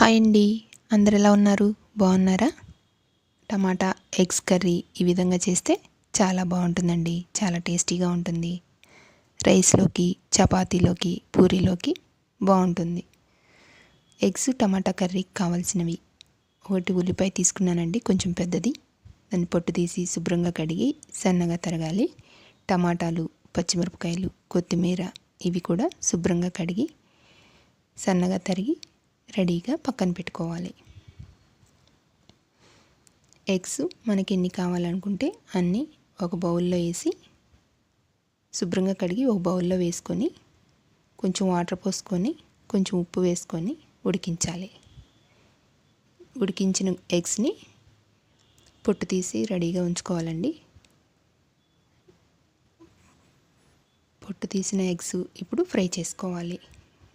Hi అండి, అందరు ఎలా ఉన్నారు? బాగున్నారా? టమాటా ఎగ్స్ కర్రీ ఈ విధంగా చేస్తే చాలా బాగుంటుందండి. చాలా టేస్టీగా ఉంటుంది. రైస్లోకి, చపాతీలోకి, పూరీలోకి బాగుంటుంది. ఎగ్స్ టమాటా కర్రీకి కావాల్సినవి: ఒకటి ఉల్లిపాయ తీసుకున్నానండి, కొంచెం పెద్దది. దాన్ని పొట్టు తీసి శుభ్రంగా కడిగి సన్నగా తరగాలి. టమాటాలు, పచ్చిమిరపకాయలు, కొత్తిమీర ఇవి కూడా శుభ్రంగా కడిగి సన్నగా తరిగి రెడీగా పక్కన పెట్టుకోవాలి. ఎగ్స్ మనకి ఎన్ని కావాలనుకుంటే అన్నీ ఒక బౌల్లో వేసి శుభ్రంగా కడిగి ఒక బౌల్లో వేసుకొని కొంచెం వాటర్ పోసుకొని కొంచెం ఉప్పు వేసుకొని ఉడికించాలి. ఉడికించిన ఎగ్స్ని పొట్టు తీసి రెడీగా ఉంచుకోవాలండి. పొట్టు తీసిన ఎగ్స్ ఇప్పుడు ఫ్రై చేసుకోవాలి.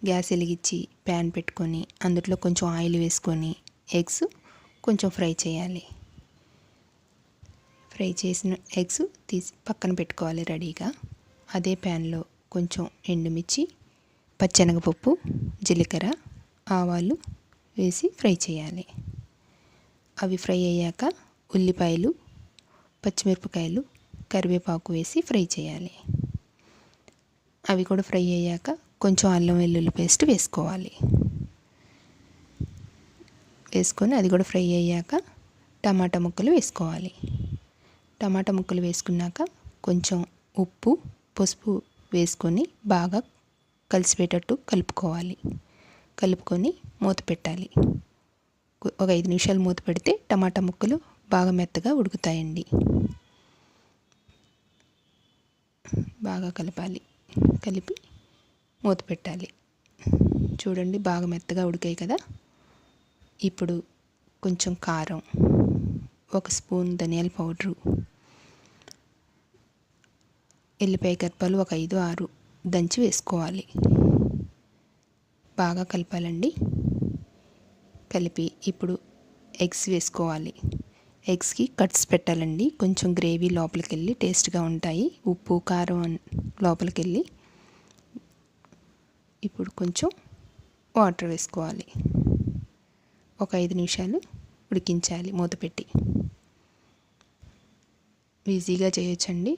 గ్యాస్ వెలిగించి ప్యాన్ పెట్టుకొని అందులో కొంచెం ఆయిల్ వేసుకొని ఎగ్స్ కొంచెం ఫ్రై చేయాలి. ఫ్రై చేసిన ఎగ్స్ తీసి పక్కన పెట్టుకోవాలి రెడీగా. అదే ప్యాన్లో కొంచెం ఎండుమిర్చి, పచ్చెనగపప్పు, జీలకర్ర, ఆవాలు వేసి ఫ్రై చేయాలి. అవి ఫ్రై అయ్యాక ఉల్లిపాయలు, పచ్చిమిరపకాయలు, కరివేపాకు వేసి ఫ్రై చేయాలి. అవి కూడా ఫ్రై అయ్యాక కొంచెం అల్లం వెల్లుల్లి పేస్ట్ వేసుకోవాలి. వేసుకొని అది కూడా ఫ్రై అయ్యాక టమాటా ముక్కలు వేసుకోవాలి. టమాటా ముక్కలు వేసుకున్నాక కొంచెం ఉప్పు, పసుపు వేసుకొని బాగా కలిసిపోయేటట్టు కలుపుకోవాలి. కలుపుకొని మూత పెట్టాలి. ఒక 5 నిమిషాలు మూత పెడితే టమాటా ముక్కలు బాగా మెత్తగా ఉడుకుతాయండి. బాగా కలపాలి. కలిపి మూత పెట్టాలి. చూడండి, బాగా మెత్తగా ఉడికాయి కదా. ఇప్పుడు కొంచెం కారం, 1 స్పూన్ ధనియాల పౌడరు, ఎల్లిపాయ కర్పలు ఒక 5-6 దంచి వేసుకోవాలి. బాగా కలపాలండి. కలిపి ఇప్పుడు ఎగ్స్ వేసుకోవాలి. ఎగ్స్కి కట్స్ పెట్టాలండి. కొంచెం గ్రేవీ లోపలికి వెళ్ళి టేస్ట్గా ఉంటాయి. ఉప్పు, కారం లోపలికి వెళ్ళి ఇప్పుడు కొంచెం వాటర్ వేసుకోవాలి. ఒక 5 నిమిషాలు ఉడికించాలి మూత పెట్టి. ఈజీగా చేయొచ్చండి,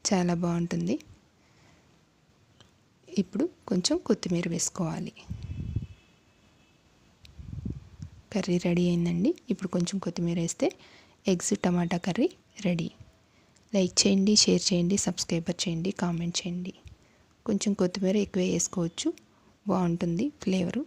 చాలా బాగుంటుంది. ఇప్పుడు కొంచెం కొత్తిమీర వేసుకోవాలి. కర్రీ రెడీ అయిందండి. ఇప్పుడు కొంచెం కొత్తిమీర వేస్తే ఎగ్స్ టమాటా కర్రీ రెడీ. లైక్ చేయండి, షేర్ చేయండి, సబ్స్క్రైబ్ చేయండి, కామెంట్ చేయండి. కొంచెం కొత్తిమీర ఎక్కువ వేసుకోవచ్చు, బాగుంటుంది ఫ్లేవరు.